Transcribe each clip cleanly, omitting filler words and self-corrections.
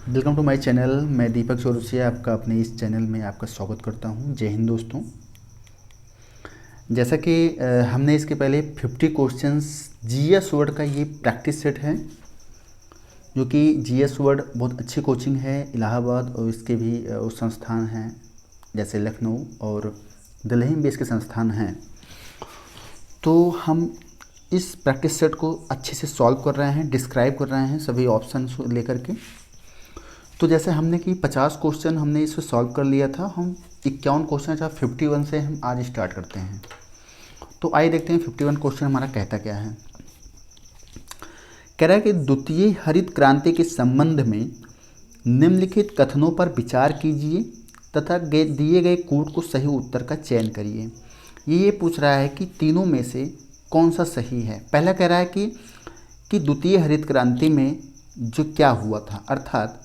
Welcome to my channel. मैं दीपक चौरसिया आपका अपने इस चैनल में आपका स्वागत करता हूं। जय हिंद दोस्तों। जैसा कि हमने इसके पहले 50 क्वेश्चंस जीएस वर्ड का ये प्रैक्टिस सेट है, जो कि जीएस वर्ड बहुत अच्छी कोचिंग है। इलाहाबाद और इसके भी उस संस्थान हैं, जैसे लखनऊ और दिल्ली में भी इसके संस्थान हैं। तो हम इस प्रैक्टिस सेट को अच्छे से सॉल्व कर रहे हैं, डिस्क्राइब कर रहे हैं सभी ऑप्शन लेकर के। तो जैसे हमने कि 50 क्वेश्चन हमने इसे सॉल्व कर लिया था, हम 51 क्वेश्चन 51 से हम आज स्टार्ट करते हैं। तो आइए देखते हैं 51 क्वेश्चन हमारा कहता क्या है। कह रहा है कि द्वितीय हरित क्रांति के संबंध में निम्नलिखित कथनों पर विचार कीजिए तथा दिए गए कूट को सही उत्तर का चयन करिए। ये पूछ रहा है कि तीनों में से कौन सा सही है। पहला कह रहा है कि द्वितीय हरित क्रांति में जो क्या हुआ था, अर्थात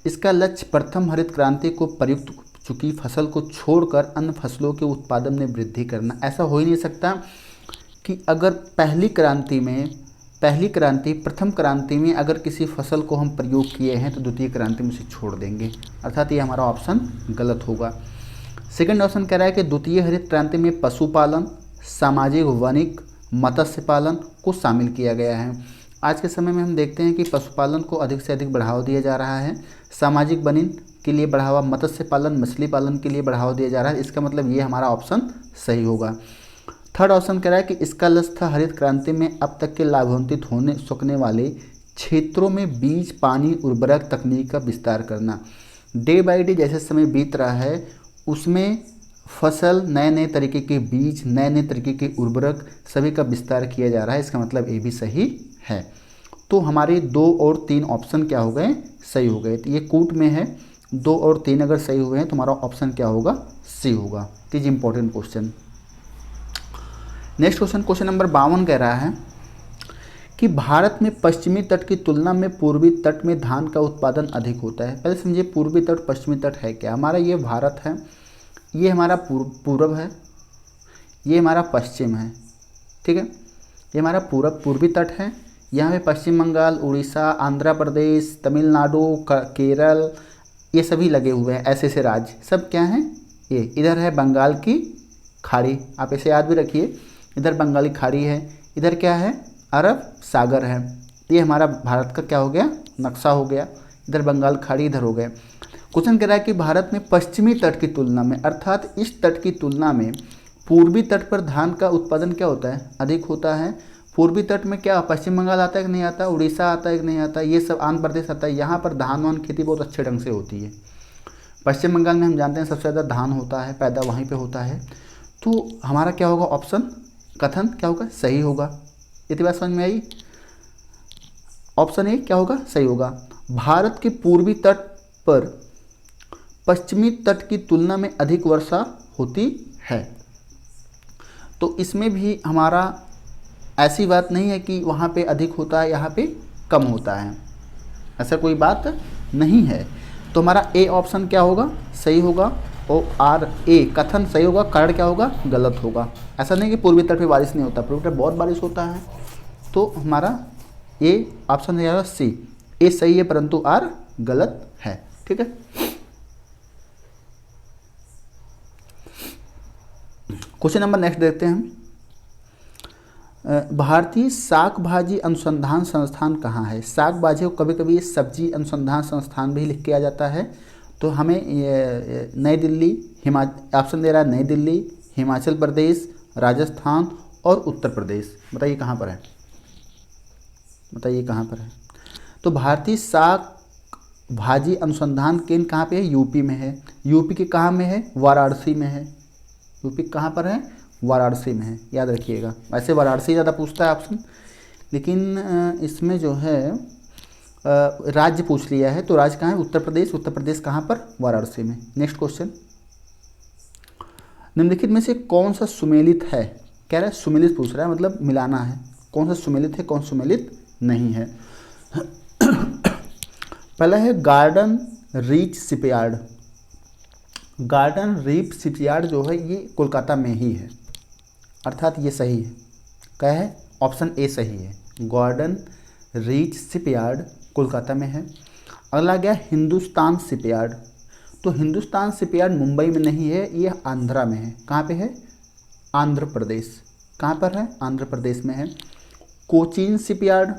इसका लक्ष्य प्रथम हरित क्रांति को प्रयुक्त चुकी फसल को छोड़कर अन्य फसलों के उत्पादन में वृद्धि करना। ऐसा हो ही नहीं सकता कि अगर प्रथम क्रांति में अगर किसी फसल को हम प्रयोग किए हैं तो द्वितीय क्रांति में उसे छोड़ देंगे, अर्थात ये हमारा ऑप्शन गलत होगा। सेकंड ऑप्शन कह रहा है कि द्वितीय हरित क्रांति में पशुपालन, सामाजिक वनिक, मत्स्य पालन को शामिल किया गया है। आज के समय में हम देखते हैं कि पशुपालन को अधिक से अधिक बढ़ावा दिया जा रहा है, सामाजिक वनिक के लिए बढ़ावा, मत्स्य पालन, मछली पालन के लिए बढ़ावा दिया जा रहा है। इसका मतलब ये हमारा ऑप्शन सही होगा। थर्ड ऑप्शन कह रहा है कि इसका लक्ष्य था हरित क्रांति में अब तक के लाभान्वित होने सकने वाले क्षेत्रों में बीज, पानी, उर्वरक तकनीक का विस्तार करना। डे बाई डे जैसे समय बीत रहा है उसमें फसल, नए नए तरीके के बीज, नए नए तरीके के उर्वरक सभी का विस्तार किया जा रहा है। इसका मतलब ये भी सही है। तो हमारे 2 और 3 ऑप्शन क्या हो गए, सही हो गए। तो ये कूट में है, 2 और 3 अगर सही हुए हैं तो हमारा ऑप्शन क्या होगा, सी होगा। तो is important question. Next question, question number 52 कह रहा है कि भारत में पश्चिमी तट की तुलना में पूर्वी तट में धान का उत्पादन अधिक होता है। पहले समझिए पूर्वी तट पश्चिमी तट है क्या। हमारा ये भारत है, ये हमारा पूर्व है, ये हमारा पश्चिम है, ठीक है। ये हमारा पूर्वी तट है। यहाँ पे पश्चिम बंगाल, उड़ीसा, आंध्र प्रदेश, तमिलनाडु, केरल, ये सभी लगे हुए हैं। ऐसे राज्य सब क्या हैं, ये इधर है बंगाल की खाड़ी, आप इसे याद भी रखिए। इधर बंगाली खाड़ी है, इधर क्या है, अरब सागर है। ये हमारा भारत का क्या हो गया, नक्शा हो गया। इधर बंगाल खाड़ी, इधर हो गए। क्वेश्चन कह रहा है कि भारत में पश्चिमी तट की तुलना में, अर्थात इस तट की तुलना में पूर्वी तट पर धान का उत्पादन क्या होता है, अधिक होता है। पूर्वी तट में क्या पश्चिम बंगाल आता है कि नहीं आता, उड़ीसा आता है कि नहीं आता, ये सब आंध्र प्रदेश आता है। यहाँ पर धान वान खेती बहुत अच्छे ढंग से होती है। पश्चिम बंगाल में हम जानते हैं सबसे ज़्यादा धान होता है, पैदा वहीं पे होता है। तो हमारा क्या होगा, ऑप्शन कथन क्या होगा, सही होगा। इतनी बात समझ में आई। ऑप्शन ए क्या होगा, सही होगा। भारत के पूर्वी तट पर पश्चिमी तट की तुलना में अधिक वर्षा होती है। तो इसमें भी हमारा ऐसी बात नहीं है कि वहाँ पे अधिक होता है, यहाँ पे कम होता है, ऐसा कोई बात नहीं है। तो हमारा ए ऑप्शन क्या होगा, सही होगा। और आर ए कथन सही होगा, कारण क्या होगा, गलत होगा। ऐसा नहीं कि पूर्वी तट पे बारिश नहीं होता, पूर्वी तट बहुत बारिश होता है। तो हमारा ए ऑप्शन हो जाएगा सी। ए सही है परंतु आर गलत है, ठीक है। क्वेश्चन नंबर नेक्स्ट देखते हैं हम। भारतीय शाक भाजी अनुसंधान संस्थान कहाँ है। शाक भाजी को कभी कभी सब्जी अनुसंधान संस्थान भी लिख के आ जाता है। तो हमें नई दिल्ली, ऑप्शन दे रहा है नई दिल्ली, हिमाचल प्रदेश, राजस्थान और उत्तर प्रदेश। बताइए कहाँ पर है, बताइए कहाँ पर है। तो भारतीय शाक भाजी अनुसंधान केंद्र कहाँ पे है, यूपी में है। यूपी के कहाँ में है, वाराणसी में है। यूपी कहाँ पर है, वाराणसी में है, याद रखिएगा। वैसे वाराणसी ज़्यादा पूछता है ऑप्शन, लेकिन इसमें जो है राज्य पूछ लिया है। तो राज्य कहाँ है, उत्तर प्रदेश। उत्तर प्रदेश कहाँ पर, वाराणसी में। नेक्स्ट क्वेश्चन, निम्नलिखित में से कौन सा सुमेलित है। कह रहा है सुमेलित पूछ रहा है, मतलब मिलाना है। कौन सा सुमेलित है, कौन सुमेलित नहीं है। पहला है garden reach shipyard. Garden reef shipyard जो है ये कोलकाता में ही है, अर्थात ये सही है। क्या है, ऑप्शन ए सही है। गार्डन रीच शिपयार्ड कोलकाता में है। अगला गया हिंदुस्तान शिपयार्ड। तो हिंदुस्तान शिपयार्ड मुंबई में नहीं है, ये आंध्रा में है। कहाँ पे है? आंध्र प्रदेश। कहाँ पर है? आंध्र प्रदेश में है। कोचीन शिपयार्ड,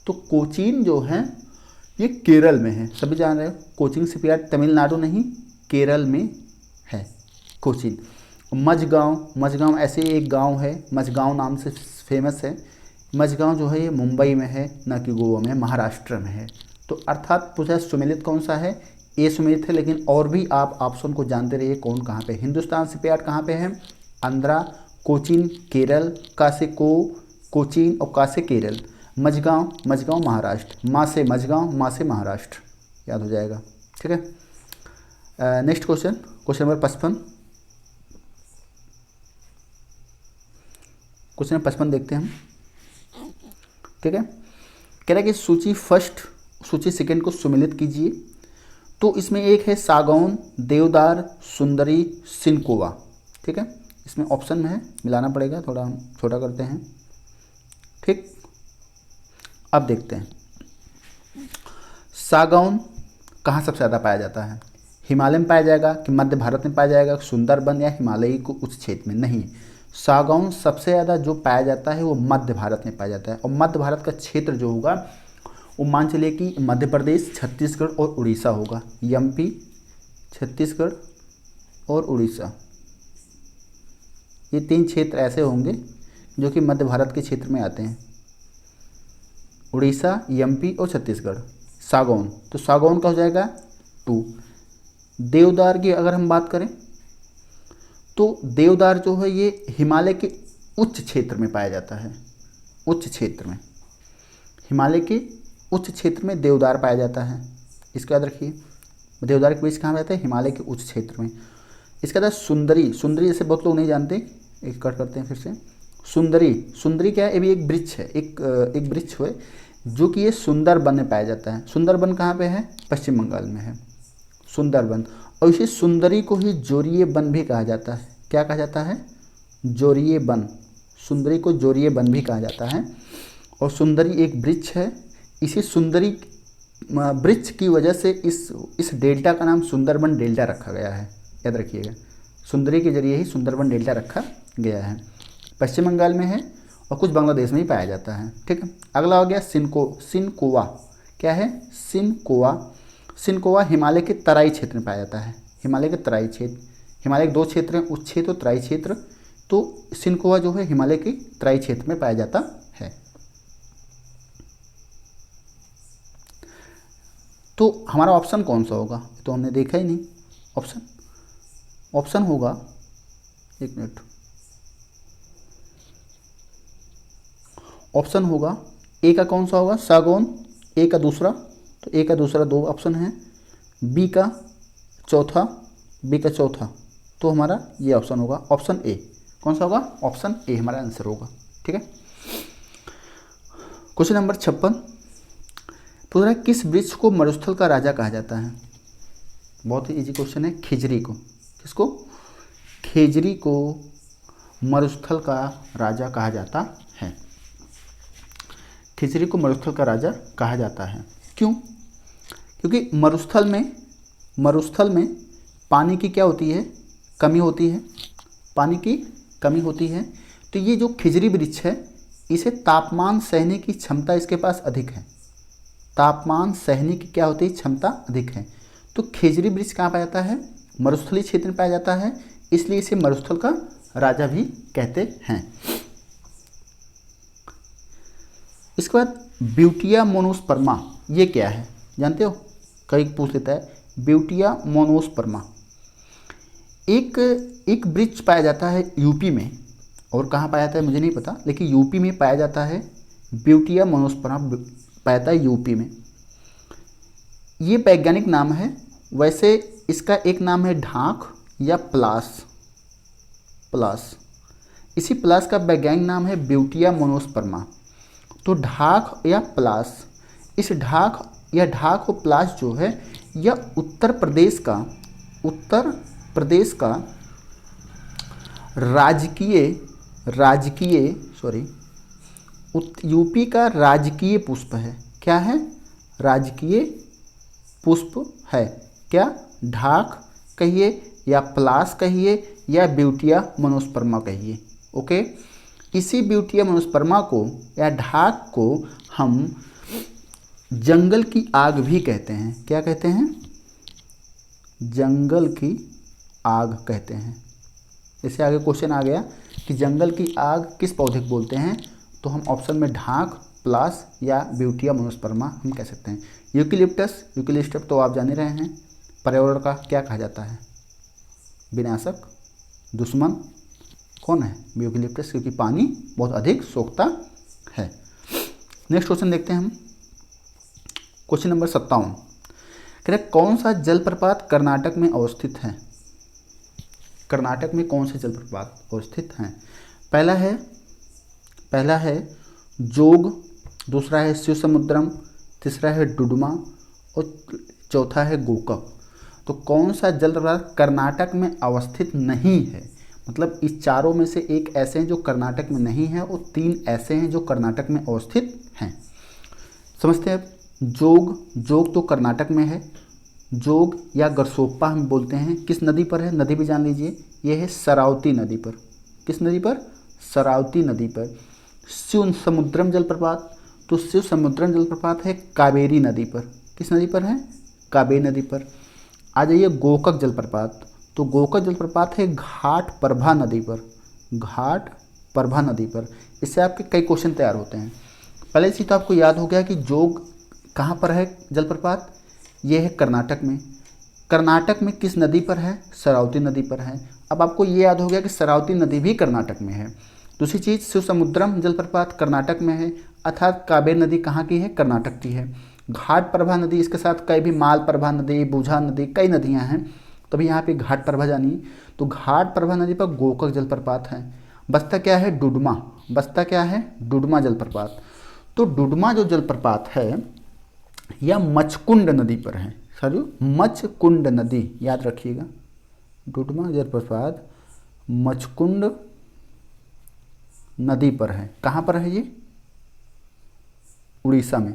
तो कोचीन जो है ये केरल में है, सभी जान रहे हो। कोचीन शिपयार्ड तमिलनाडु नहीं, केरल में है कोचीन। मझगांव, मझगांव ऐसे एक गांव है, मझगांव नाम से फेमस है। मझगांव जो है ये मुंबई में है, ना कि गोवा में, महाराष्ट्र में है। तो अर्थात पूछा सुमेलित कौन सा है? ए सुमेलित है, लेकिन और भी आप ऑप्शन को जानते रहिए कौन कहाँ पे। हिंदुस्तान शिपयार्ड कहाँ पे है? आंध्रा। कोचीन केरल, का से कोचीन और का से केरल। मझगांव, मझगांव महाराष्ट्र। माँ से मझगांव, माँ से महाराष्ट्र, याद हो जाएगा। ठीक है। Next question, question number 55। Question number 55 देखते हैं हम। ठीक है, कह रहा है कि सूची फर्स्ट, सूची सेकंड को सुमेलित कीजिए। तो इसमें एक है सागौन, देवदार, सुंदरी, सिनकोवा। ठीक है, इसमें ऑप्शन में है, मिलाना पड़ेगा, थोड़ा हम छोटा करते हैं। ठीक, अब देखते हैं सागौन कहाँ सबसे ज़्यादा पाया जाता है। हिमालय में पाया जाएगा कि मध्य भारत में पाया जाएगा, सुंदरबन या हिमालयी को उच्च क्षेत्र में? नहीं, सागौन सबसे ज़्यादा जो पाया जाता है वो मध्य भारत में पाया जाता है। और मध्य भारत का क्षेत्र जो होगा वो मान चलिए कि मध्य प्रदेश, छत्तीसगढ़ और उड़ीसा होगा। एमपी, छत्तीसगढ़ और उड़ीसा, ये 3 क्षेत्र ऐसे होंगे जो कि मध्य भारत के क्षेत्र में आते हैं। उड़ीसा, एमपी और छत्तीसगढ़। सागौन, तो सागौन का हो जाएगा 2। देवदार की अगर हम बात करें तो देवदार जो है ये हिमालय के उच्च क्षेत्र में पाया जाता है। उच्च क्षेत्र में, हिमालय के उच्च क्षेत्र में देवदार पाया जाता है। इसका याद रखिए, देवदार के बीज कहाँ रहता है? हिमालय के उच्च क्षेत्र में। इसके बाद सुंदरी, सुंदरी जैसे बहुत लोग नहीं जानते, एक कट करते हैं फिर से। सुंदरी, सुंदरी क्या है? ये भी एक वृक्ष है, एक वृक्ष है जो कि ये सुंदरबन में पाया जाता है। सुंदरबन कहाँ पे है? पश्चिम बंगाल में है सुंदरबन। और इसी सुंदरी को ही जोरिए वन भी कहा जाता है। क्या कहा जाता है? जोरिए वन। सुंदरी को जोरिए वन भी कहा जाता है। और सुंदरी एक वृक्ष है। इसी सुंदरी वृक्ष की वजह से इस डेल्टा का नाम सुंदरबन डेल्टा रखा गया है, याद रखिएगा। सुंदरी के जरिए ही सुंदरबन डेल्टा रखा गया है। पश्चिम बंगाल में है और कुछ बांग्लादेश में ही पाया जाता है। ठीक है, अगला हो गया सिनकोवा। क्या है? सिनकोवा। सिनकोवा हिमालय के तराई क्षेत्र में पाया जाता है। हिमालय के तराई क्षेत्र, हिमालय के 2 क्षेत्र हैं, उच्च क्षेत्र और तराई क्षेत्र। तो सिनकोवा जो है हिमालय के तराई क्षेत्र में पाया जाता है। तो हमारा ऑप्शन कौन सा होगा? तो हमने देखा ही नहीं। ऑप्शन होगा, एक मिनट, ऑप्शन होगा ए का कौन सा होगा? सागौन। ए का दूसरा, तो ए का दूसरा 2 ऑप्शन है। बी का चौथा, बी का चौथा, तो हमारा ये ऑप्शन होगा, ऑप्शन ए। कौन सा होगा? ऑप्शन ए हमारा आंसर होगा। ठीक है, क्वेश्चन नंबर 56 पूछ रहा है किस वृक्ष को मरुस्थल का राजा कहा जाता है? बहुत ही इजी क्वेश्चन है। खिजरी को। किसको? खिजरी को मरुस्थल का राजा कहा जाता है। खिजरी को मरुस्थल का राजा कहा जाता है। क्यों? क्योंकि मरुस्थल में पानी की क्या होती है? कमी होती है, पानी की कमी होती है। तो ये जो खिजरी वृक्ष है इसे तापमान सहने की क्षमता इसके पास अधिक है। तापमान सहने की क्या होती है? क्षमता अधिक है। तो खिजरी वृक्ष कहाँ पाया जाता है? मरुस्थलीय क्षेत्र में पाया जाता है, इसलिए इसे मरुस्थल का राजा भी कहते हैं। इसके बाद ब्यूटिया मोनोस्पर्मा, ये क्या है जानते हो? कई पूछ लेता है। ब्यूटिया मोनोस्पर्मा एक वृक्ष पाया जाता है यूपी में, और कहाँ पाया जाता है मुझे नहीं पता, लेकिन यूपी में पाया जाता है। ब्यूटिया मोनोस्पर्मा पाया जाता है यूपी में। ये वैज्ञानिक नाम है, वैसे इसका एक नाम है ढाक या प्लास। इसी प्लास का वैज्ञानिक नाम है ब्यूटिया मोनोस्पर्मा। तो ढाक या प्लास, इस ढाक या ढाक और प्लास जो है यह उत्तर प्रदेश का यूपी का राजकीय पुष्प है। क्या है? राजकीय पुष्प है। क्या? ढाक कहिए या प्लास कहिए या ब्यूटिया मोनोस्पर्मा कहिए। ओके, इसी ब्यूटिया मोनोस्पर्मा को या ढाक को हम जंगल की आग भी कहते हैं। क्या कहते हैं? जंगल की आग कहते हैं। इससे आगे क्वेश्चन आ गया कि जंगल की आग किस पौधे को बोलते हैं, तो हम ऑप्शन में ढाक, प्लास या ब्यूटिया मोनोस्पर्मा हम कह सकते हैं। यूकेलिप्टस, यूकेलिप्टस तो आप जान ही रहे हैं, पर्यावरण का क्या कहा जाता है? विनाशक, दुश्मन कौन है? यूकेलिप्टस, क्योंकि पानी बहुत अधिक सोखता है। नेक्स्ट क्वेश्चन देखते हैं हम, क्वेश्चन नंबर 57। कह रहे कौन सा जलप्रपात कर्नाटक में अवस्थित है? कर्नाटक में कौन से जलप्रपात अवस्थित हैं? पहला है जोग, दूसरा है शिवसमुद्रम, तीसरा है डुडुमा और चौथा है गोकक। तो कौन सा जलप्रपात कर्नाटक में अवस्थित नहीं है? मतलब इस चारों में से एक ऐसे हैं जो कर्नाटक में नहीं है और 3 ऐसे हैं जो कर्नाटक में अवस्थित हैं। समझते हैं अब। जोग तो कर्नाटक में है। जोग या गरसोप्पा हम बोलते हैं, किस नदी पर है? नदी भी जान लीजिए, यह है शरावती नदी पर। किस नदी पर? शरावती नदी पर। शिव समुद्रम जलप्रपात, तो शिव समुद्रम जलप्रपात है कावेरी नदी पर। किस नदी पर है? कावेरी नदी पर। आ जाइए गोकक जलप्रपात, तो गोकक जलप्रपात है घाट प्रभा नदी पर। घाट प्रभा नदी पर। इससे आपके कई क्वेश्चन तैयार होते हैं। पहले से तो आपको याद हो गया कि जोग कहाँ पर है जलप्रपात? ये है कर्नाटक में। कर्नाटक में किस नदी पर है? शरावती नदी पर है। अब आपको ये याद हो गया कि शरावती नदी भी कर्नाटक में है। दूसरी चीज़, शिवसमुद्रम जलप्रपात कर्नाटक में है, अर्थात कावेरी नदी कहाँ की है? कर्नाटक की है। घाट प्रभा नदी, इसके साथ कई भी माल प्रभा नदी, बूझा नदी, कई नदियाँ हैं, तभी यहाँ पे घाट प्रभा जानिए। तो घाट प्रभा नदी पर गोकक जलप्रपात है। बस्ता क्या है? डुडमा। बस्ता क्या है? डुडमा जलप्रपात। तो डुडमा जो जलप्रपात है यह मचकुंड नदी पर है। सॉरी, मचकुंड नदी, याद रखिएगा। डुडमा जलप्रपात मचकुंड नदी पर है। कहाँ पर है ये? उड़ीसा में।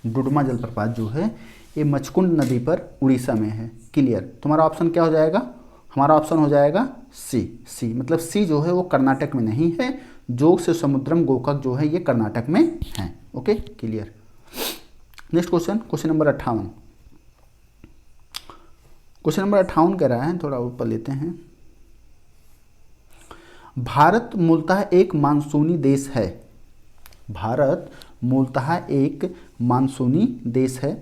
डुडमा जलप्रपात जो है ये मचकुंड नदी पर उड़ीसा में है। क्लियर? तुम्हारा ऑप्शन क्या हो जाएगा? हमारा ऑप्शन हो जाएगा सी। मतलब सी जो है वो कर्नाटक में नहीं है। जोग से समुद्रम गोकक जो है ये कर्नाटक में है। Okay, clear. Next question, question number 58। Question number 58 कह रहा है, थोड़ा ऊपर लेते हैं। भारत मूलतः एक मानसूनी देश है। भारत मूलतः एक मानसूनी देश है।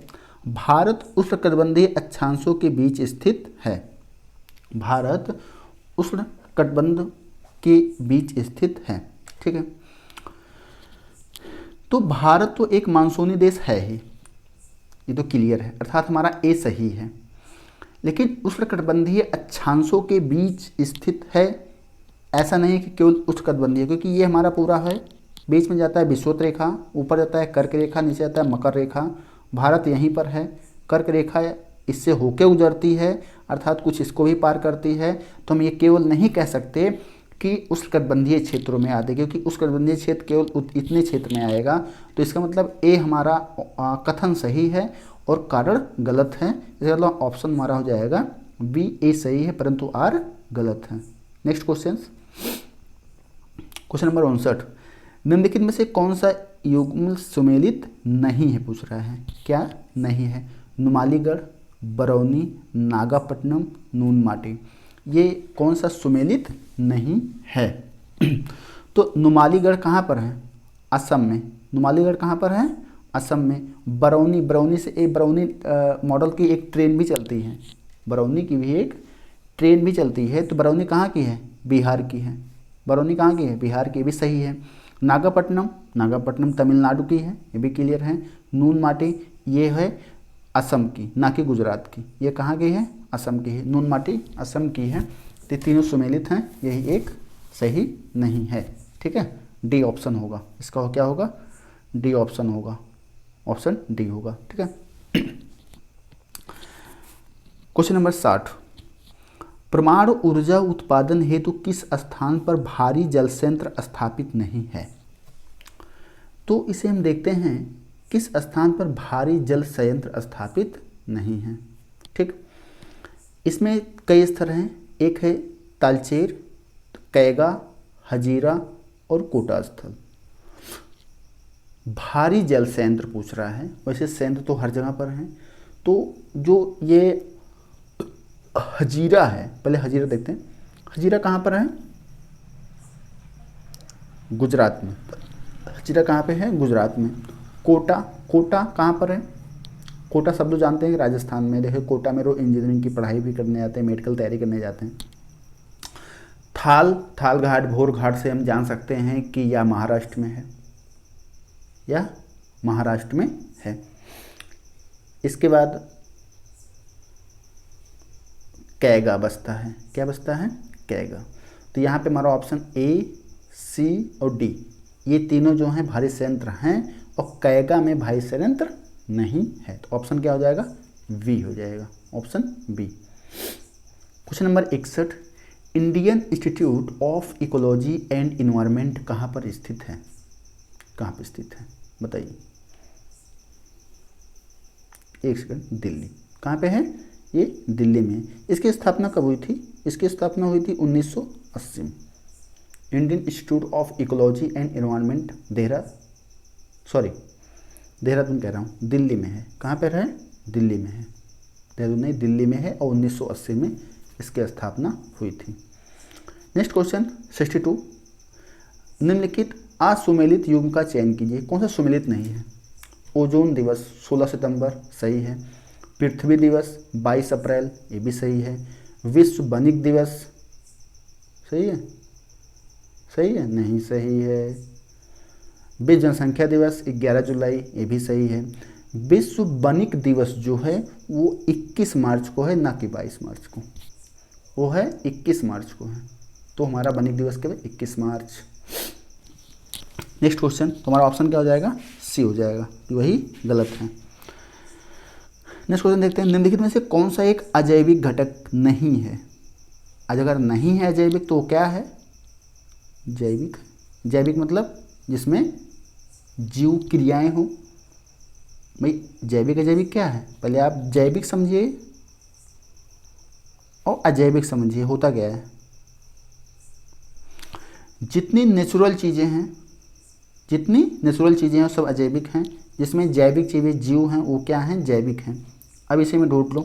भारत उष्णकटिबंधीय अक्षांशों के बीच स्थित है। भारत उष्णकटिबंध के बीच स्थित है। ठीक है, तो भारत तो एक मानसूनी देश है ही, ये तो क्लियर है, अर्थात हमारा ए सही है। लेकिन उष्णकटिबंधीय अक्षांशों के बीच स्थित है, ऐसा नहीं है कि केवल उष्णकटिबंधीय, क्योंकि ये हमारा पूरा है, बीच में जाता है विषुवत रेखा, ऊपर जाता है कर्क रेखा, नीचे जाता है मकर रेखा। भारत यहीं पर है। कर्क रेखा इससे होके गुजरती है, अर्थात कुछ इसको भी पार करती है। तो हम ये केवल नहीं कह सकते कि उष्णकटिबंधीय क्षेत्रों में आते, क्योंकि उष्णकटिबंधीय क्षेत्र केवल इतने क्षेत्र में आएगा। तो इसका मतलब ए हमारा कथन सही है और कारण गलत है। इसका मतलब ऑप्शन हमारा हो जाएगा बी, ए सही है परंतु आर गलत है। Next question, question number 59। निम्नलिखित में से कौन सा युग्म सुमेलित नहीं है, पूछ रहा है। क्या नहीं है? नुमालीगढ़, बरौनी, नागापट्टनम, नूनमाटी। ये कौन सा सुमेलित नहीं है? तो नुमालीगढ़ कहाँ पर है? असम में। नुमालीगढ़ कहाँ पर है? असम में। बरौनी से एक बरौनी मॉडल की एक ट्रेन भी चलती है। बरौनी की भी एक ट्रेन भी चलती है। तो बरौनी कहाँ की है? बिहार की है। बरौनी कहाँ की है? बिहार की, भी सही है। नागापट्टनम तमिलनाडु की है, ये भी क्लियर है। नूनमाटी ये है असम की, ना कि गुजरात की। ये कहाँ की है? असम की है। नूनमाटी असम की है। तो तीनों सुमेलित हैं, यही एक सही नहीं है। ठीक है, डी ऑप्शन होगा इसका। क्या होगा? डी ऑप्शन होगा, ऑप्शन डी होगा। ठीक है। Question number 60। परमाणु ऊर्जा उत्पादन हेतु किस स्थान पर भारी जल संयंत्र स्थापित नहीं है? तो इसे हम देखते हैं किस स्थान पर भारी जल संयंत्र स्थापित नहीं है। ठीक, इसमें कई स्थल हैं, एक है तालचेर, कैगा, हजीरा और कोटा स्थल। भारी जल संयंत्र पूछ रहा है, वैसे संयंत्र तो हर जगह पर हैं। तो जो ये हजीरा है, पहले हजीरा देखते हैं। हजीरा कहाँ पर है? गुजरात में। हजीरा कहाँ पे है? गुजरात में। कोटा, कोटा कहाँ पर है? कोटा सब लोग जानते हैं कि राजस्थान में। देखिए कोटा में रोज इंजीनियरिंग की पढ़ाई भी करने जाते हैं, मेडिकल तैयारी करने जाते हैं। थाल, थाल घाट, भोर घाट से हम जान सकते हैं कि यह महाराष्ट्र में है, या महाराष्ट्र में है। इसके बाद कैगा बसता है। क्या बसता है? कैगा। तो यहाँ पे हमारा ऑप्शन ए, सी और डी, ये तीनों जो हैं भारी संयंत्र हैं, और कैगा में भारी संयंत्र नहीं है। तो ऑप्शन क्या हो जाएगा? बी हो जाएगा, option B. Question number 61, Indian Institute of Ecology and Environment कहाँ पर स्थित है? कहाँ पर स्थित है बताइए। एक सेकंड, दिल्ली। कहाँ पे है? ये दिल्ली में। इसकी स्थापना कब हुई थी? इसकी स्थापना हुई थी 1980 में। Indian Institute of Ecology and environment Dehradun कह रहा हूँ, दिल्ली में है। कहाँ पर है? दिल्ली में है। देहरादून नहीं, दिल्ली में है, और 1980 में इसकी स्थापना हुई थी। नेक्स्ट क्वेश्चन 62, निम्नलिखित असुमेलित युग्म का चयन कीजिए। कौन सा सुमेलित नहीं है? ओजोन दिवस 16 सितंबर, सही है। पृथ्वी दिवस 22 अप्रैल, ये भी सही है। विश्व वनिक दिवस, सही है? सही है? नहीं सही है। विश्व जनसंख्या दिवस 11 जुलाई, ये भी सही है। विश्व वनिक दिवस जो है वो 21 मार्च को है, ना कि 22 मार्च को। वो है 21 मार्च को है, तो हमारा वनिक दिवस कब है? 21 मार्च। नेक्स्ट क्वेश्चन, तुम्हारा ऑप्शन क्या हो जाएगा? सी हो जाएगा, वही गलत है। नेक्स्ट क्वेश्चन देखते हैं, निम्नलिखित में से कौन सा एक अजैविक घटक नहीं है? अगर नहीं है अजैविक तो क्या है? जैविक। जैविक मतलब जिसमें जीव क्रियाएं हो। भाई जैविक अजैविक क्या है? पहले आप जैविक समझिए और अजैविक समझिए, होता क्या है। जितनी नेचुरल चीज़ें हैं सब अजैविक हैं। जिसमें जैविक चीज़ें जीव हैं वो क्या हैं? जैविक हैं। अब इसे में ढूंढ लो,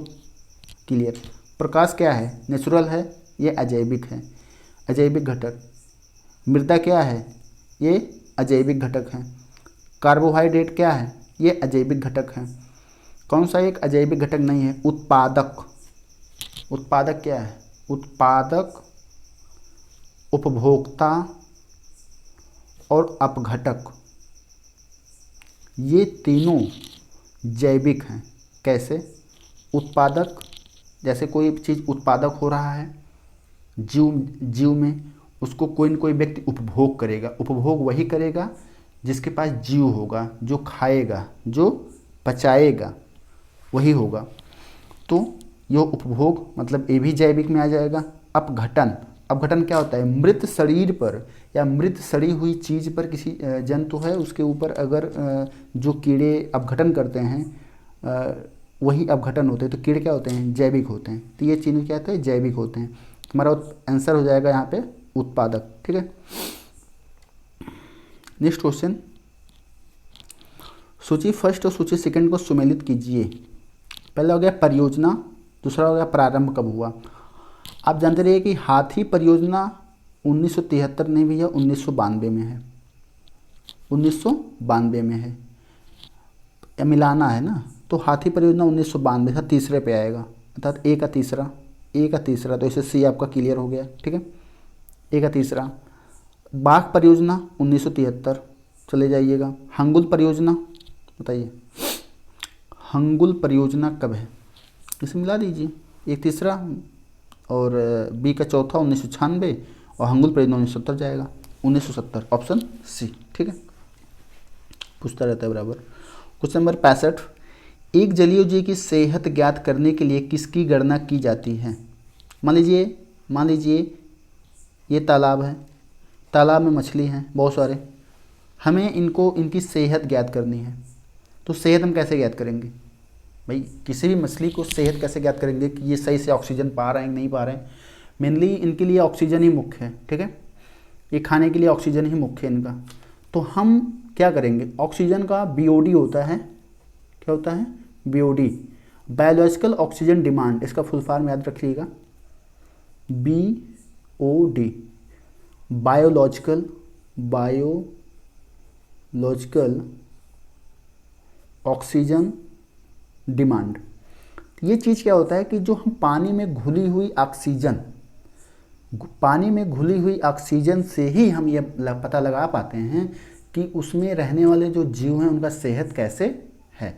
क्लियर। प्रकाश क्या है? नेचुरल है, ये अजैविक है, अजैविक घटक। मृदा क्या है? ये अजैविक घटक है। कार्बोहाइड्रेट क्या है? ये अजैविक घटक है। कौन सा एक अजैविक घटक नहीं है? उत्पादक। उत्पादक क्या है? उत्पादक, उपभोक्ता और अपघटक, ये तीनों जैविक हैं। कैसे? उत्पादक, जैसे कोई चीज़ उत्पादक हो रहा है जीव में, उसको कोई न कोई व्यक्ति उपभोग करेगा। उपभोग वही करेगा जिसके पास जीव होगा, जो खाएगा, जो पचाएगा, वही होगा। तो यह उपभोग मतलब ये भी जैविक में आ जाएगा। अपघटन, अपघटन क्या होता है? मृत शरीर पर या मृत सड़ी हुई चीज़ पर, किसी जंतु है उसके ऊपर अगर जो कीड़े अपघटन करते हैं वही अपघटन होते हैं, तो कीड़े क्या होते हैं? जैविक होते हैं। तो ये चीज़ क्या होते हैं? जैविक होते हैं। हमारा आंसर हो जाएगा यहाँ पे उत्पादक। ठीक है। नेक्स्ट क्वेश्चन, सूची फर्स्ट और सूची सेकंड को सुमेलित कीजिए। पहला हो गया परियोजना, दूसरा हो गया प्रारंभ कब हुआ। आप जानते रहिए कि हाथी परियोजना 1973 नहीं भैया 1992 में है। 1992 में है, या मिलाना है ना, तो हाथी परियोजना 1992 था, तीसरे पे आएगा, अर्थात ए का तीसरा, तो इसे सी आपका क्लियर हो गया। ठीक है, ए का तीसरा। बाघ परियोजना 1973, चले जाइएगा। हंगुल परियोजना बताइए, हंगुल परियोजना कब है? इसे मिला दीजिए, एक तीसरा और बी का चौथा 1996, और हंगुल परियोजना 1970 जाएगा, 1970, ऑप्शन सी। ठीक है, पूछता रहता है बराबर। क्वेश्चन नंबर 65, एक जलीय जीव की सेहत ज्ञात करने के लिए किसकी गणना की जाती है? मान लीजिए ये तालाब है, तालाब में मछली हैं बहुत सारे, हमें इनकी सेहत ज्ञात करनी है। तो सेहत हम कैसे ज्ञात करेंगे भाई? किसी भी मछली को सेहत कैसे ज्ञात करेंगे कि ये सही से ऑक्सीजन पा रहे हैं नहीं पा रहे हैं? मेनली इनके लिए ऑक्सीजन ही मुख्य है, ठीक है, ये खाने के लिए ऑक्सीजन ही मुख्य है इनका। तो हम क्या करेंगे, ऑक्सीजन का बीओडी होता है, क्या होता है, बीओडी, बायोलॉजिकल ऑक्सीजन डिमांड, इसका फुल फॉर्म याद रखिएगा, बीओडी, बायोलॉजिकल ऑक्सीजन डिमांड। ये चीज़ क्या होता है कि जो हम पानी में घुली हुई ऑक्सीजन से ही हम ये पता लगा पाते हैं कि उसमें रहने वाले जो जीव हैं उनका सेहत कैसे है,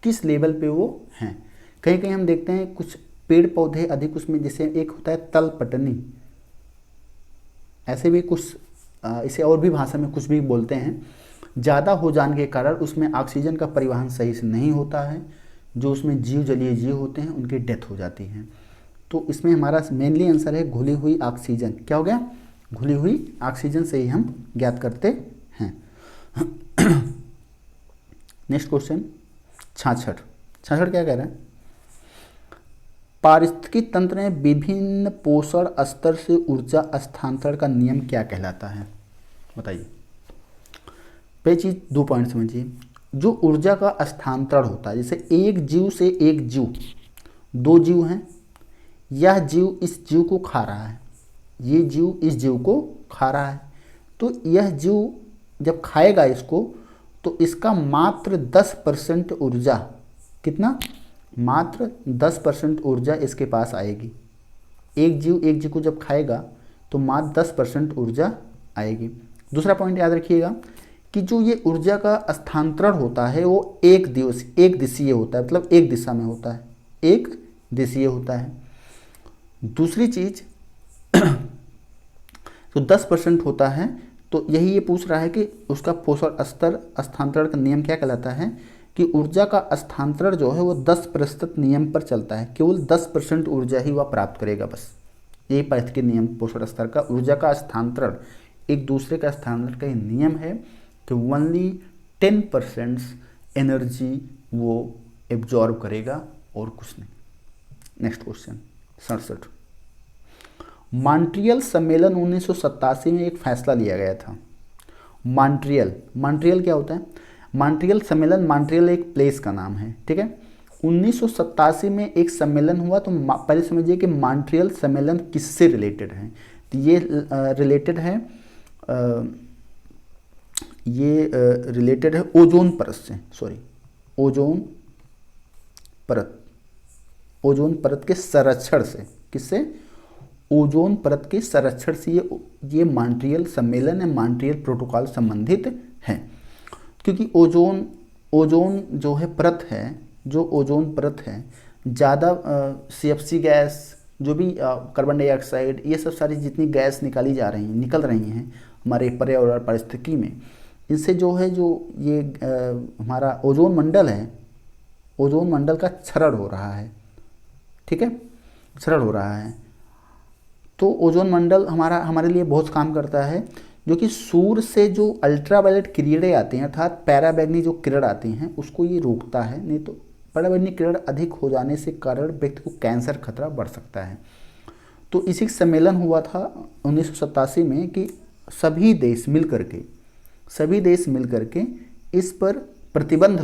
किस लेवल पे वो हैं। कहीं कहीं हम देखते हैं कुछ पेड़ पौधे अधिक उसमें, जैसे एक होता है तल पटनी, ऐसे भी कुछ इसे और भी भाषा में कुछ भी बोलते हैं, ज़्यादा हो जाने के कारण उसमें ऑक्सीजन का परिवहन सही से नहीं होता है, जो उसमें जलीय जीव होते हैं उनकी डेथ हो जाती है। तो इसमें हमारा मेनली आंसर है घुली हुई ऑक्सीजन। क्या हो गया, घुली हुई ऑक्सीजन से ही हम ज्ञात करते हैं। नेक्स्ट क्वेश्चन 66 क्या कह रहा है, पारिस्थितिकी तंत्र में विभिन्न पोषण स्तर से ऊर्जा स्थानांतरण का नियम क्या कहलाता है? बताइए। पहली चीज 2 पॉइंट समझिए। जो ऊर्जा का स्थानांतरण होता है, जैसे एक जीव से एक जीव, 2 जीव हैं, यह जीव इस जीव को खा रहा है, ये जीव इस जीव को खा रहा है, तो यह जीव जब खाएगा इसको तो इसका मात्र 10% ऊर्जा, कितना, मात्र 10% ऊर्जा इसके पास आएगी। एक जीव को जब खाएगा तो मात्र 10% ऊर्जा आएगी। दूसरा पॉइंट याद रखिएगा कि जो ये ऊर्जा का स्थानांतरण होता है वो एक दिशीय होता है, मतलब एक दिशा में होता है, एक दिशीय होता है। दूसरी चीज तो 10% होता है, तो यही ये पूछ रहा है कि उसका पोषण स्तर स्थानांतरण का नियम क्या कहलाता है, कि ऊर्जा का स्थानांतरण जो है वो 10% नियम पर चलता है, केवल 10% ऊर्जा ही वह प्राप्त करेगा, बस यही पारिस्थितिकी नियम पोषण स्तर का। ऊर्जा का स्थानांतरण, एक दूसरे का स्थानांतरण का नियम है कि ओनली 10% एनर्जी वो एब्जॉर्ब करेगा और कुछ नहीं। नेक्स्ट क्वेश्चन 67, मॉन्ट्रियल सम्मेलन 1987 में एक फैसला लिया गया था। मॉन्ट्रियल क्या होता है, मॉन्ट्रियल सम्मेलन, मॉन्ट्रियल एक प्लेस का नाम है, ठीक है। 1987 में एक सम्मेलन हुआ, तो पहले समझिए कि मॉन्ट्रियल सम्मेलन किससे रिलेटेड है। तो ये रिलेटेड है ओजोन परत से, ओजोन परत के संरक्षण से। किससे? ओजोन परत के संरक्षण से ये मॉन्ट्रियल सम्मेलन है, मॉन्ट्रियल प्रोटोकॉल संबंधित है। क्योंकि ओजोन जो है परत है, जो ओजोन परत है, ज़्यादा CFC गैस, जो भी कार्बन डाइऑक्साइड, ये सब सारी जितनी गैस निकल रही हैं हमारे पर्यावरण परिस्थिति में, इनसे जो है ये हमारा ओजोन मंडल है, ओजोन मंडल का क्षरण हो रहा है, ठीक है, क्षरण हो रहा है। तो ओजोन मंडल हमारे लिए बहुत काम करता है, जो कि सूर्य से जो अल्ट्रावायलेट किरणें आती हैं, अर्थात पैराबैंगनी जो किरण आती हैं, उसको ये रोकता है। नहीं तो पैराबैंगनी किरण अधिक हो जाने से कारण व्यक्ति को कैंसर खतरा बढ़ सकता है। तो इसी सम्मेलन हुआ था 1987 में कि सभी देश मिल करके इस पर प्रतिबंध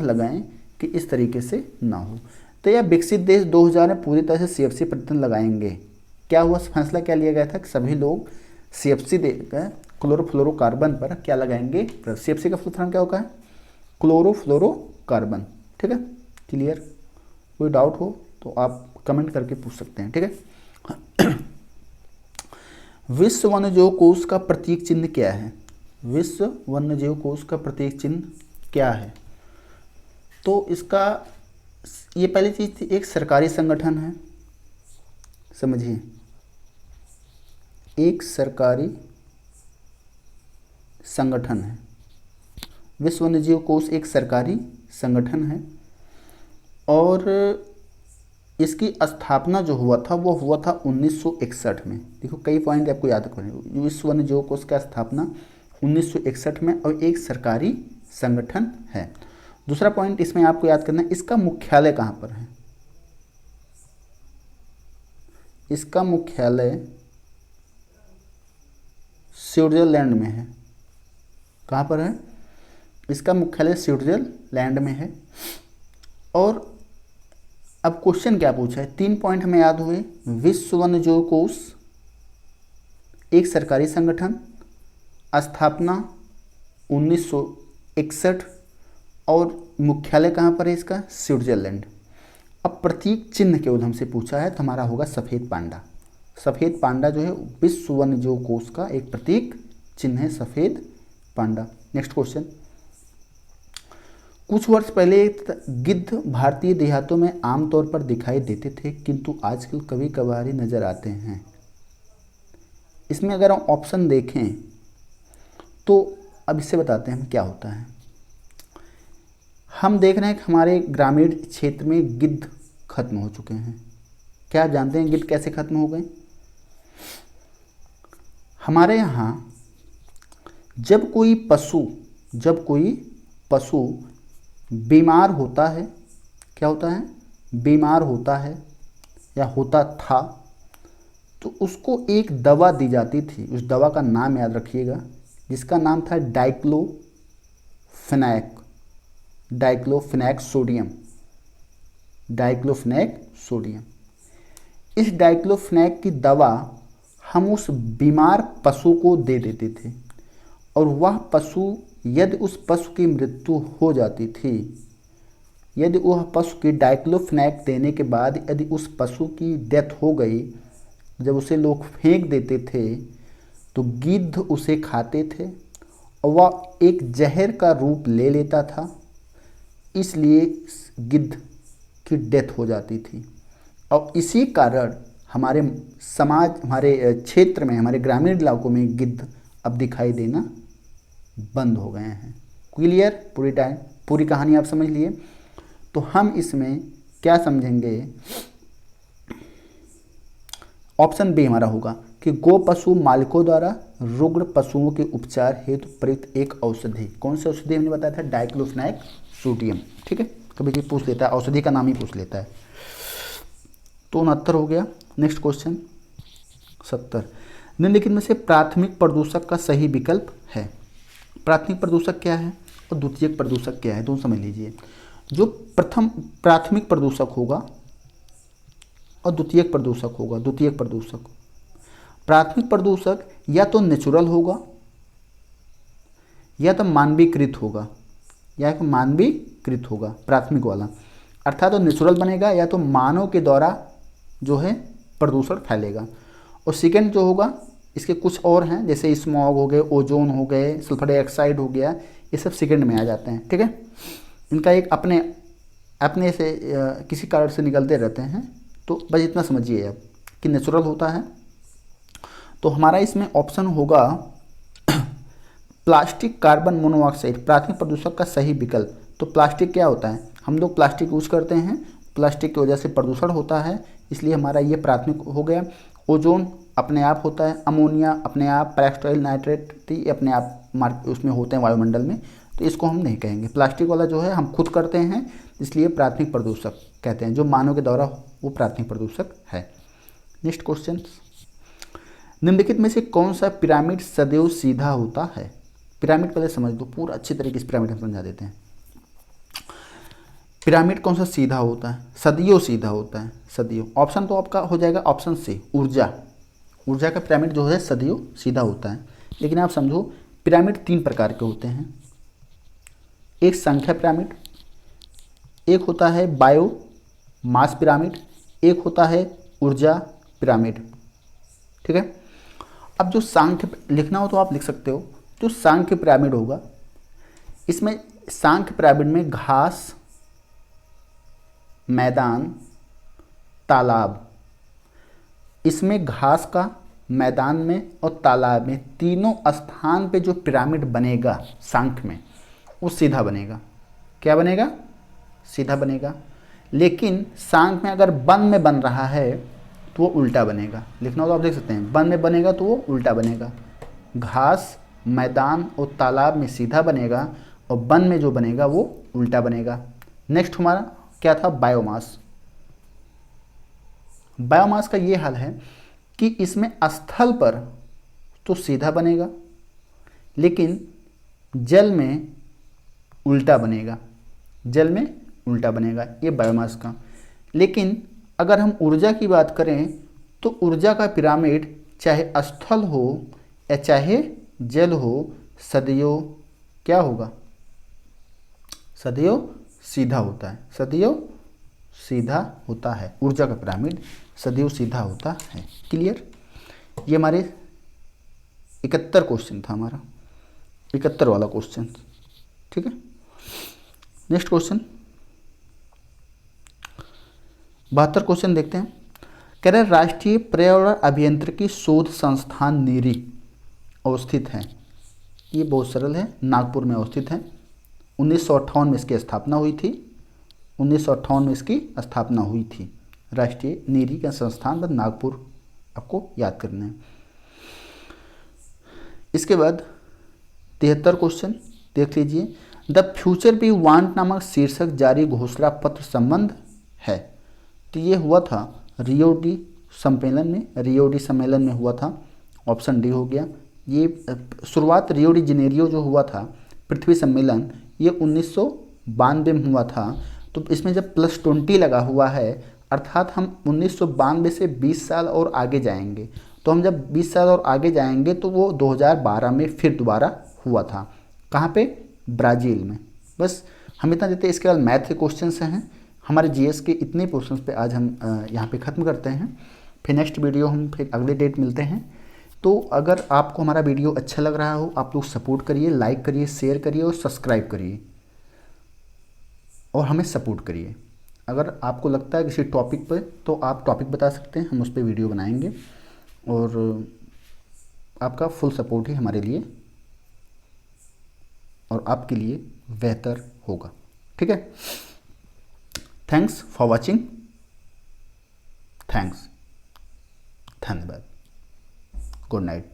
लगाएं कि इस तरीके से ना हो। तो यह विकसित देश 2000 में पूरी तरह से CFC प्रतिबंध लगाएंगे। क्या हुआ, फैसला क्या लिया गया था कि सभी लोग CFC देकर क्लोरोफ्लोरोकार्बन पर क्या लगाएंगे। CFC का फुल फॉर्म क्या होगा है, क्लोरोफ्लोरोकार्बन, ठीक है। क्लियर, कोई डाउट हो तो आप कमेंट करके पूछ सकते हैं, ठीक है। विश्व वन्यजीव कोष का प्रतीक चिन्ह क्या है? विश्व वन्यजीव कोष का प्रतीक चिन्ह क्या है? तो इसका ये पहली चीज थी, एक सरकारी संगठन है, समझिए, एक सरकारी संगठन है। विश्व वन्यजीव कोष एक सरकारी संगठन है और इसकी स्थापना जो हुआ था वो हुआ था 1961 में। देखो कई पॉइंट आपको याद करने। विश्व वन्यजीव कोष का स्थापना 1961 में और एक सरकारी संगठन है। दूसरा पॉइंट इसमें आपको याद करना है, इसका मुख्यालय कहाँ पर है? इसका मुख्यालय स्विट्जरलैंड में है। कहाँ पर है? इसका मुख्यालय स्विट्जरलैंड में है। और अब क्वेश्चन क्या पूछा है? 3 पॉइंट हमें याद हुए। विश्व वन्यजीव कोष एक सरकारी संगठन, स्थापना 1961 और मुख्यालय कहाँ पर है इसका? स्विट्जरलैंड। अब प्रतीक चिन्ह केवल हमसे पूछा है तो हमारा होगा सफ़ेद पांडा। सफ़ेद पांडा जो है विश्व वन्यजीव कोष का एक प्रतीक चिन्ह है, सफ़ेद पांडा। नेक्स्ट क्वेश्चन, कुछ वर्ष पहले गिद्ध भारतीय देहातों में आमतौर पर दिखाई देते थे किंतु आजकल कभी कभार ही नजर आते हैं। इसमें अगर हम ऑप्शन देखें तो अब इससे बताते हैं हम क्या होता है। हम देख रहे हैं कि हमारे ग्रामीण क्षेत्र में गिद्ध खत्म हो चुके हैं। क्या आप जानते हैं गिद्ध कैसे खत्म हो गए? हमारे यहाँ जब कोई पशु बीमार होता है, क्या होता है? बीमार होता है या होता था, तो उसको एक दवा दी जाती थी। उस दवा का नाम याद रखिएगा, जिसका नाम था डाइक्लोफिनेक सोडियम। इस डाइक्लोफिनेक की दवा हम उस बीमार पशु को दे देते थे, और वह पशु यदि उस पशु की मृत्यु हो जाती थी, यदि वह पशु की डाइक्लोफिनेक देने के बाद यदि उस पशु की डेथ हो गई, जब उसे लोग फेंक देते थे तो गिद्ध उसे खाते थे और वह एक जहर का रूप ले लेता था, इसलिए गिद्ध की डेथ हो जाती थी। और इसी कारण हमारे क्षेत्र में, हमारे ग्रामीण इलाकों में गिद्ध अब दिखाई देना बंद हो गए हैं। क्लियर? पूरी कहानी आप समझ लिए। तो हम इसमें क्या समझेंगे? ऑप्शन बी हमारा होगा कि गो पशु मालिकों द्वारा रुग्ण पशुओं के उपचार हेतु प्रयुक्त एक औषधि। कौन सी औषधि हमने बताया था? Diclofenac sodium. ठीक है, कभी कभी पूछ लेता है, औषधि का नाम ही पूछ लेता है। तो 69 हो गया। नेक्स्ट क्वेश्चन 70, निम्नलिखित में से प्राथमिक प्रदूषक का सही विकल्प है। प्राथमिक प्रदूषक क्या है और द्वितीयक प्रदूषक क्या है, दोनों समझ लीजिए। जो प्रथम प्राथमिक प्रदूषक होगा और द्वितीयक प्रदूषक। प्राथमिक प्रदूषक या तो नेचुरल होगा या तो मानवीकृत होगा, प्राथमिक वाला। अर्थात तो नेचुरल बनेगा या तो मानव के द्वारा जो है प्रदूषण फैलेगा। और सेकेंड जो होगा, इसके कुछ और हैं, जैसे स्मॉग हो गए, ओजोन हो गए, सल्फर डाइऑक्साइड हो गया, ये सब सेकेंड में आ जाते हैं। ठीक है, इनका एक अपने से किसी कारण से निकलते रहते हैं। तो बस इतना समझिए आप कि नेचुरल होता है। तो हमारा इसमें ऑप्शन होगा प्लास्टिक कार्बन मोनोऑक्साइड, प्राथमिक प्रदूषक का सही विकल्प। तो प्लास्टिक क्या होता है? हम लोग प्लास्टिक यूज करते हैं, प्लास्टिक की वजह से प्रदूषण होता है, इसलिए हमारा ये प्राथमिक हो गया। ओजोन अपने आप होता है, अमोनिया अपने आप, पेरोक्साइड नाइट्रेट ये अपने आप उसमें होते हैं वायुमंडल में, तो इसको हम नहीं कहेंगे। प्लास्टिक वाला जो है हम खुद करते हैं, इसलिए प्राथमिक प्रदूषक कहते हैं। जो मानव के द्वारा वो प्राथमिक प्रदूषक है। नेक्स्ट क्वेश्चन, निम्नलिखित में से कौन सा पिरामिड सदैव सीधा होता है? पिरामिड पहले समझ दो, पूरा अच्छी तरीके से पिरामिड हम समझा देते हैं। पिरामिड कौन सा सीधा होता है? सदियों सीधा होता है, सदियों। ऑप्शन तो आपका हो जाएगा ऑप्शन सी, ऊर्जा का पिरामिड जो है सदियों सीधा होता है। लेकिन आप समझो पिरामिड 3 प्रकार के होते हैं। एक संख्या पिरामिड, एक होता है बायो मास पिरामिड, एक होता है ऊर्जा पिरामिड। ठीक है, अब जो सांख्य लिखना हो तो आप लिख सकते हो। जो सांख्य पिरामिड होगा, इसमें सांख्य पिरामिड में घास, मैदान, तालाब, इसमें घास का, मैदान में और तालाब में तीनों स्थान पे जो पिरामिड बनेगा सांख्य में, वो सीधा बनेगा। क्या बनेगा? सीधा बनेगा। लेकिन सांख्य में अगर वन में बन रहा है तो वो उल्टा बनेगा। लिखना हो तो आप देख सकते हैं, वन में बनेगा तो वो उल्टा बनेगा। घास, मैदान और तालाब में सीधा बनेगा और वन में जो बनेगा वो उल्टा बनेगा। नेक्स्ट हमारा क्या था, बायोमास। बायोमास का ये हाल है कि इसमें स्थल पर तो सीधा बनेगा, लेकिन जल में उल्टा बनेगा, जल में उल्टा बनेगा, ये बायोमास का। लेकिन अगर हम ऊर्जा की बात करें तो ऊर्जा का पिरामिड चाहे स्थल हो या चाहे जल हो, सदैव क्या होगा, सदैव सीधा होता है, सदैव सीधा होता है। ऊर्जा का पिरामिड सदैव सीधा होता है। क्लियर? ये हमारे 71 क्वेश्चन था, हमारा 71 वाला क्वेश्चन। ठीक है, नेक्स्ट क्वेश्चन 72 क्वेश्चन देखते हैं। कह रहे राष्ट्रीय पर्यावरण अभियांत्रिकी शोध संस्थान नीरी अवस्थित है। ये बहुत सरल है, नागपुर में अवस्थित है। 1958 में इसकी स्थापना हुई थी, 1958 में इसकी स्थापना हुई थी। राष्ट्रीय नीरी का संस्थान पर नागपुर आपको याद करना है। इसके बाद 73 क्वेश्चन देख लीजिए। द फ्यूचर वी वांट नामक शीर्षक जारी घोषणा पत्र संबंध है। तो ये हुआ था रियो डी सम्मेलन में, रियो डी सम्मेलन में हुआ था। ऑप्शन डी हो गया। ये शुरुआत रियो डी जेनेरियो जो हुआ था पृथ्वी सम्मेलन, ये 1992 में हुआ था। तो इसमें जब +20 लगा हुआ है, अर्थात हम 1992 से 20 साल और आगे जाएंगे। तो हम जब 20 साल और आगे जाएंगे तो वो 2012 में फिर दोबारा हुआ था। कहाँ पे? ब्राज़ील में। बस हम इतना देते हैं। इसके बाद मैथ के क्वेश्चन हैं हमारे जीएस के। इतने क्वेश्चंस पे आज हम यहाँ पे ख़त्म करते हैं। फिर नेक्स्ट वीडियो हम फिर अगले डेट मिलते हैं। तो अगर आपको हमारा वीडियो अच्छा लग रहा हो, आप लोग सपोर्ट करिए, लाइक करिए, शेयर करिए और सब्सक्राइब करिए और हमें सपोर्ट करिए। अगर आपको लगता है किसी टॉपिक पर तो आप टॉपिक बता सकते हैं, हम उस पर वीडियो बनाएंगे। और आपका फुल सपोर्ट ही हमारे लिए और आपके लिए बेहतर होगा। ठीक है, थैंक्स फॉर वॉचिंग। थैंक्स, धन्यवाद। Good night.